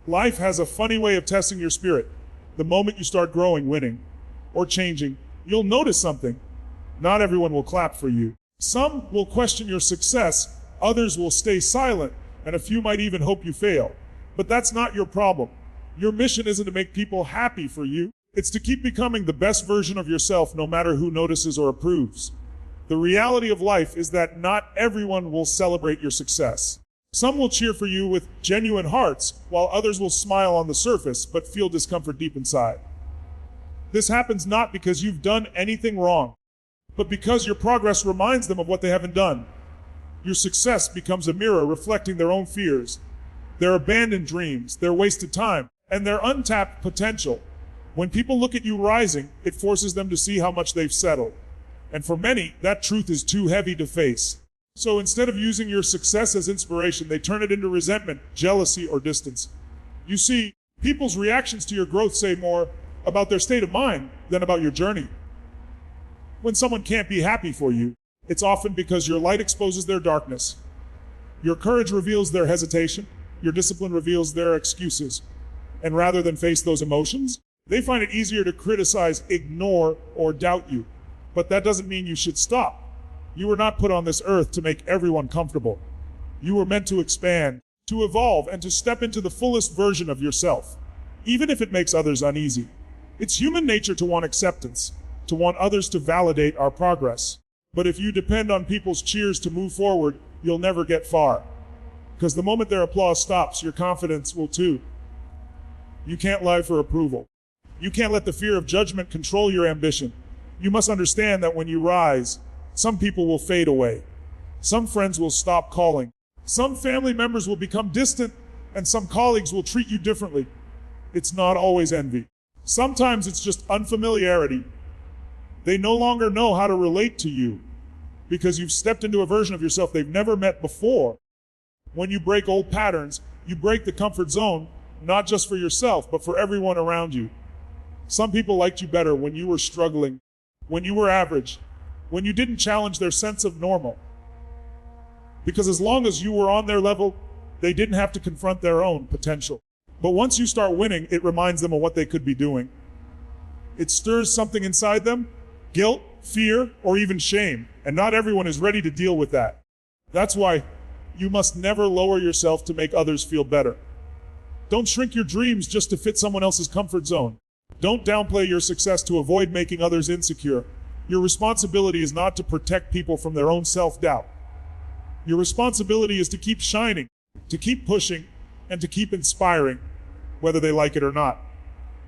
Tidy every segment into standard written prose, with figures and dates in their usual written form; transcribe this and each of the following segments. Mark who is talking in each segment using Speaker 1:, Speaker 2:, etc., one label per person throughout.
Speaker 1: Life has a funny way of testing your spirit. The moment you start growing, winning, or changing, you'll notice something. Not everyone will clap for you. Some will question your success, others will stay silent, and a few might even hope you fail. But that's not your problem. Your mission isn't to make people happy for you. It's to keep becoming the best version of yourself no matter who notices or approves. The reality of life is that not everyone will celebrate your success. Some will cheer for you with genuine hearts, while others will smile on the surface but feel discomfort deep inside. This happens not because you've done anything wrong, but because your progress reminds them of what they haven't done. Your success becomes a mirror reflecting their own fears, their abandoned dreams, their wasted time, and their untapped potential. When people look at you rising, it forces them to see how much they've settled. And for many, that truth is too heavy to face. So instead of using your success as inspiration, they turn it into resentment, jealousy, or distance. You see, people's reactions to your growth say more about their state of mind than about your journey. When someone can't be happy for you, it's often because your light exposes their darkness. Your courage reveals their hesitation. Your discipline reveals their excuses. And rather than face those emotions, they find it easier to criticize, ignore, or doubt you. But that doesn't mean you should stop. You were not put on this earth to make everyone comfortable. You were meant to expand, to evolve, and to step into the fullest version of yourself, even if it makes others uneasy. It's human nature to want acceptance, to want others to validate our progress. But if you depend on people's cheers to move forward, you'll never get far. Because the moment their applause stops, your confidence will too. You can't lie for approval. You can't let the fear of judgment control your ambition. You must understand that when you rise, some people will fade away. Some friends will stop calling. Some family members will become distant, and some colleagues will treat you differently. It's not always envy. Sometimes it's just unfamiliarity. They no longer know how to relate to you because you've stepped into a version of yourself they've never met before. When you break old patterns, you break the comfort zone, not just for yourself, but for everyone around you. Some people liked you better when you were struggling, when you were average, when you didn't challenge their sense of normal. Because as long as you were on their level, they didn't have to confront their own potential. But once you start winning, it reminds them of what they could be doing. It stirs something inside them, guilt, fear, or even shame, and not everyone is ready to deal with that. That's why you must never lower yourself to make others feel better. Don't shrink your dreams just to fit someone else's comfort zone. Don't downplay your success to avoid making others insecure. Your responsibility is not to protect people from their own self-doubt. Your responsibility is to keep shining, to keep pushing, and to keep inspiring, whether they like it or not.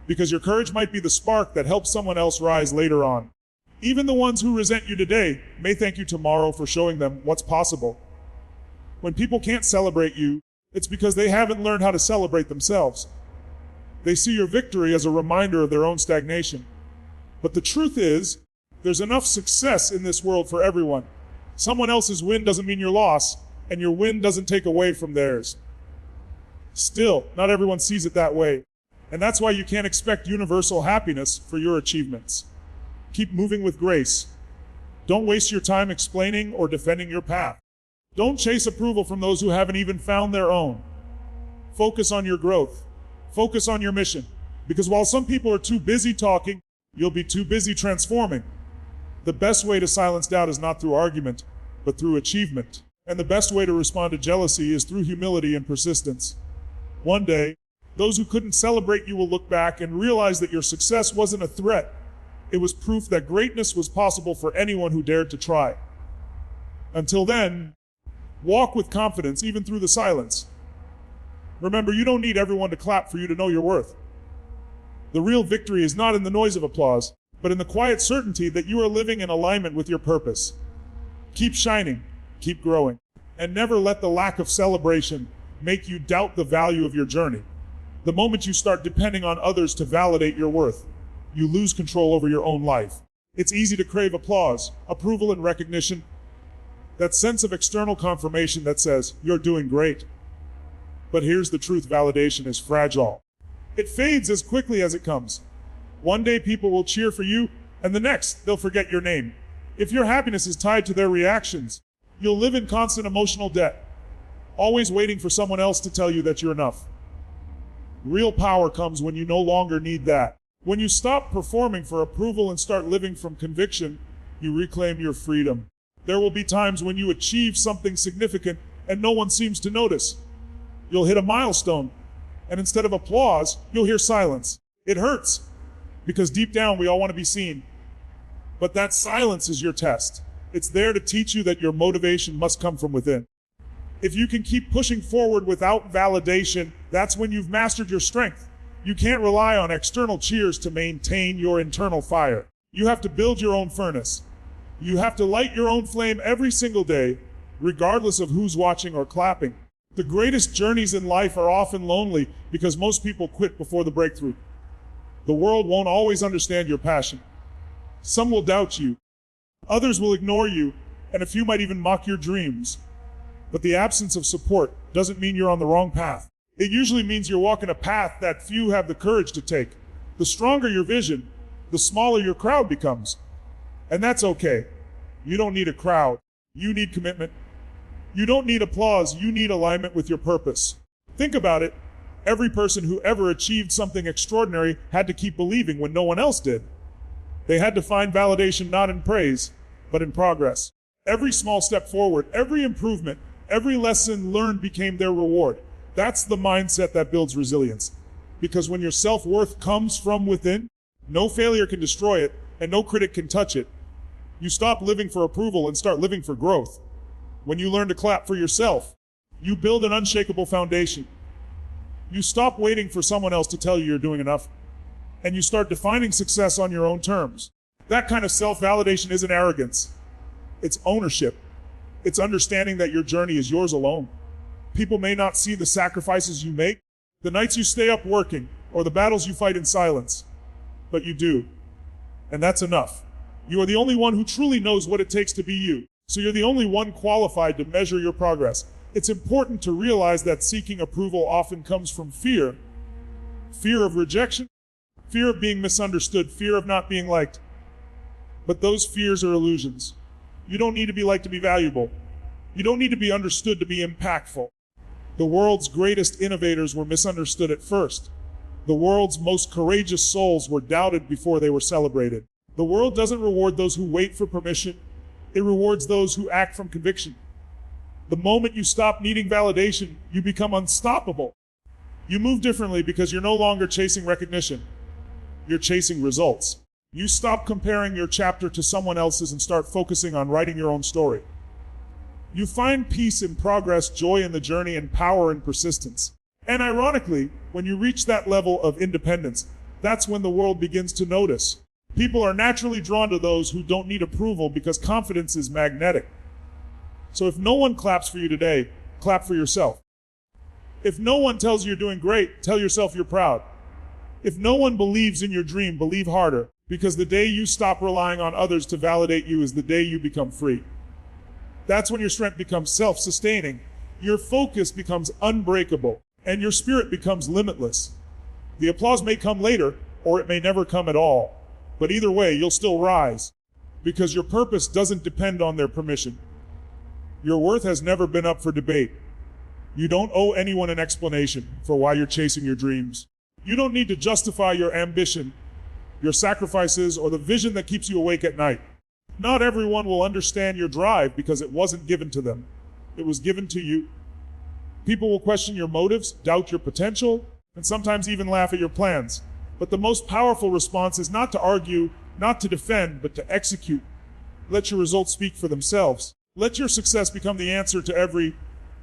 Speaker 1: Because your courage might be the spark that helps someone else rise later on. Even the ones who resent you today may thank you tomorrow for showing them what's possible. When people can't celebrate you, it's because they haven't learned how to celebrate themselves. They see your victory as a reminder of their own stagnation. But the truth is, there's enough success in this world for everyone. Someone else's win doesn't mean your loss, and your win doesn't take away from theirs. Still, not everyone sees it that way. And that's why you can't expect universal happiness for your achievements. Keep moving with grace. Don't waste your time explaining or defending your path. Don't chase approval from those who haven't even found their own. Focus on your growth. Focus on your mission. Because while some people are too busy talking, you'll be too busy transforming. The best way to silence doubt is not through argument, but through achievement. And the best way to respond to jealousy is through humility and persistence. One day, those who couldn't celebrate you will look back and realize that your success wasn't a threat. It was proof that greatness was possible for anyone who dared to try. Until then, walk with confidence even through the silence. Remember, you don't need everyone to clap for you to know your worth. The real victory is not in the noise of applause, but in the quiet certainty that you are living in alignment with your purpose. Keep shining, keep growing, and never let the lack of celebration make you doubt the value of your journey. The moment you start depending on others to validate your worth, you lose control over your own life. It's easy to crave applause, approval, and recognition. That sense of external confirmation that says, you're doing great. But here's the truth, validation is fragile. It fades as quickly as it comes. One day people will cheer for you, and the next, they'll forget your name. If your happiness is tied to their reactions, you'll live in constant emotional debt, always waiting for someone else to tell you that you're enough. Real power comes when you no longer need that. When you stop performing for approval and start living from conviction, you reclaim your freedom. There will be times when you achieve something significant and no one seems to notice. You'll hit a milestone, and instead of applause, you'll hear silence. It hurts, because deep down we all want to be seen. But that silence is your test. It's there to teach you that your motivation must come from within. If you can keep pushing forward without validation, that's when you've mastered your strength. You can't rely on external cheers to maintain your internal fire. You have to build your own furnace. You have to light your own flame every single day, regardless of who's watching or clapping. The greatest journeys in life are often lonely because most people quit before the breakthrough. The world won't always understand your passion. Some will doubt you. Others will ignore you, and a few might even mock your dreams. But the absence of support doesn't mean you're on the wrong path. It usually means you're walking a path that few have the courage to take. The stronger your vision, the smaller your crowd becomes. And that's okay. You don't need a crowd. You need commitment. You don't need applause. You need alignment with your purpose. Think about it. Every person who ever achieved something extraordinary had to keep believing when no one else did. They had to find validation not in praise, but in progress. Every small step forward, every improvement, every lesson learned became their reward. That's the mindset that builds resilience. Because when your self-worth comes from within, no failure can destroy it, and no critic can touch it. You stop living for approval and start living for growth. When you learn to clap for yourself, you build an unshakable foundation. You stop waiting for someone else to tell you you're doing enough, and you start defining success on your own terms. That kind of self-validation isn't arrogance. It's ownership. It's understanding that your journey is yours alone. People may not see the sacrifices you make, the nights you stay up working, or the battles you fight in silence, but you do. And that's enough. You are the only one who truly knows what it takes to be you, so you're the only one qualified to measure your progress. It's important to realize that seeking approval often comes from fear. Fear of rejection, fear of being misunderstood, fear of not being liked. But those fears are illusions. You don't need to be liked to be valuable. You don't need to be understood to be impactful. The world's greatest innovators were misunderstood at first. The world's most courageous souls were doubted before they were celebrated. The world doesn't reward those who wait for permission. It rewards those who act from conviction. The moment you stop needing validation, you become unstoppable. You move differently because you're no longer chasing recognition. You're chasing results. You stop comparing your chapter to someone else's and start focusing on writing your own story. You find peace in progress, joy in the journey, and power in persistence. And ironically, when you reach that level of independence, that's when the world begins to notice. People are naturally drawn to those who don't need approval because confidence is magnetic. So if no one claps for you today, clap for yourself. If no one tells you you're doing great, tell yourself you're proud. If no one believes in your dream, believe harder, because the day you stop relying on others to validate you is the day you become free. That's when your strength becomes self-sustaining, your focus becomes unbreakable, and your spirit becomes limitless. The applause may come later, or it may never come at all. But either way, you'll still rise, because your purpose doesn't depend on their permission. Your worth has never been up for debate. You don't owe anyone an explanation for why you're chasing your dreams. You don't need to justify your ambition, your sacrifices, or the vision that keeps you awake at night. Not everyone will understand your drive because it wasn't given to them. It was given to you. People will question your motives, doubt your potential, and sometimes even laugh at your plans. But the most powerful response is not to argue, not to defend, but to execute. Let your results speak for themselves. Let your success become the answer to every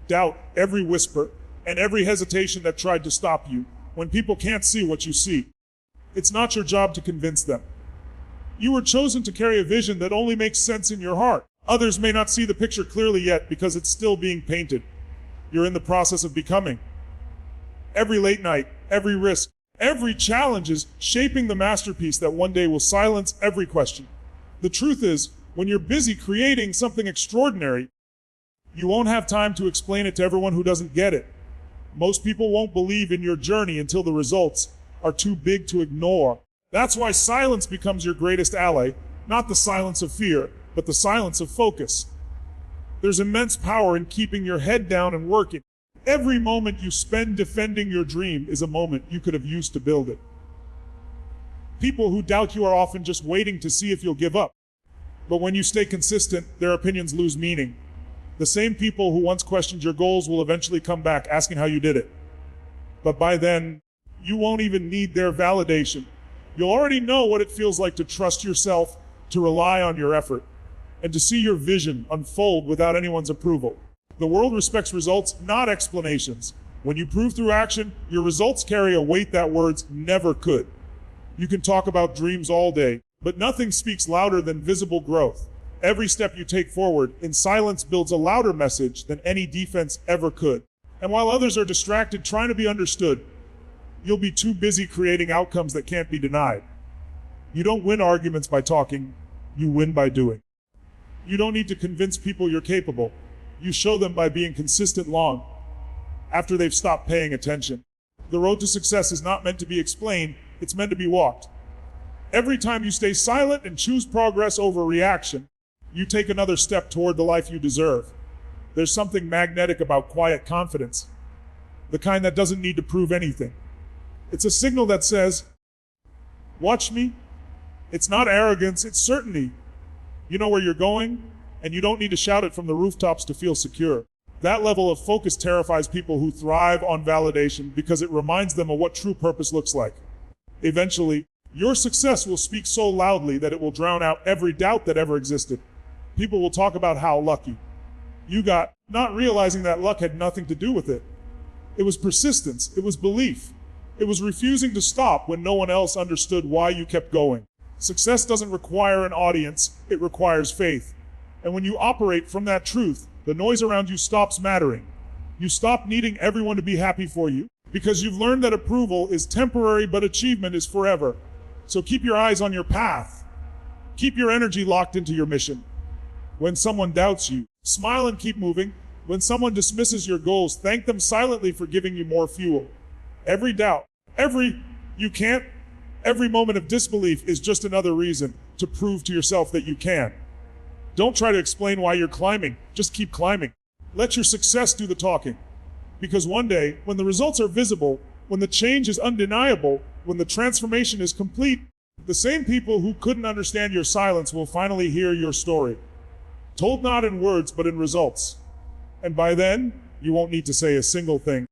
Speaker 1: doubt, every whisper, and every hesitation that tried to stop you. When people can't see what you see, it's not your job to convince them. You were chosen to carry a vision that only makes sense in your heart. Others may not see the picture clearly yet because it's still being painted. You're in the process of becoming. Every late night, every risk, every challenge is shaping the masterpiece that one day will silence every question. The truth is, when you're busy creating something extraordinary, you won't have time to explain it to everyone who doesn't get it. Most people won't believe in your journey until the results are too big to ignore. That's why silence becomes your greatest ally, not the silence of fear, but the silence of focus. There's immense power in keeping your head down and working. Every moment you spend defending your dream is a moment you could have used to build it. People who doubt you are often just waiting to see if you'll give up. But when you stay consistent, their opinions lose meaning. The same people who once questioned your goals will eventually come back asking how you did it. But by then, you won't even need their validation. You'll already know what it feels like to trust yourself, to rely on your effort, and to see your vision unfold without anyone's approval. The world respects results, not explanations. When you prove through action, your results carry a weight that words never could. You can talk about dreams all day, but nothing speaks louder than visible growth. Every step you take forward in silence builds a louder message than any defense ever could. And while others are distracted trying to be understood, you'll be too busy creating outcomes that can't be denied. You don't win arguments by talking, you win by doing. You don't need to convince people you're capable. You show them by being consistent long after they've stopped paying attention. The road to success is not meant to be explained, it's meant to be walked. Every time you stay silent and choose progress over reaction, you take another step toward the life you deserve. There's something magnetic about quiet confidence, the kind that doesn't need to prove anything. It's a signal that says, watch me. It's not arrogance, it's certainty. You know where you're going, and you don't need to shout it from the rooftops to feel secure. That level of focus terrifies people who thrive on validation because it reminds them of what true purpose looks like. Eventually, your success will speak so loudly that it will drown out every doubt that ever existed. People will talk about how lucky you got, not realizing that luck had nothing to do with it. It was persistence, it was belief. It was refusing to stop when no one else understood why you kept going. Success doesn't require an audience, it requires faith. And when you operate from that truth, the noise around you stops mattering. You stop needing everyone to be happy for you, because you've learned that approval is temporary but achievement is forever. So keep your eyes on your path. Keep your energy locked into your mission. When someone doubts you, smile and keep moving. When someone dismisses your goals, thank them silently for giving you more fuel. Every doubt, every moment of disbelief is just another reason to prove to yourself that you can. Don't try to explain why you're climbing, just keep climbing. Let your success do the talking. Because one day, when the results are visible, when the change is undeniable, when the transformation is complete, the same people who couldn't understand your silence will finally hear your story. Told not in words, but in results. And by then, you won't need to say a single thing.